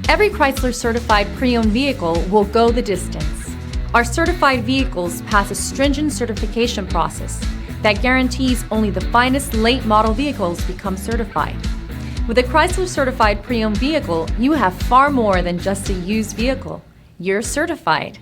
Every Chrysler certified pre-owned vehicle will go the distance. Our certified vehicles pass a stringent certification process that guarantees only the finest late model vehicles become certified. With a Chrysler certified pre-owned vehicle, you have far more than just a used vehicle. You're certified.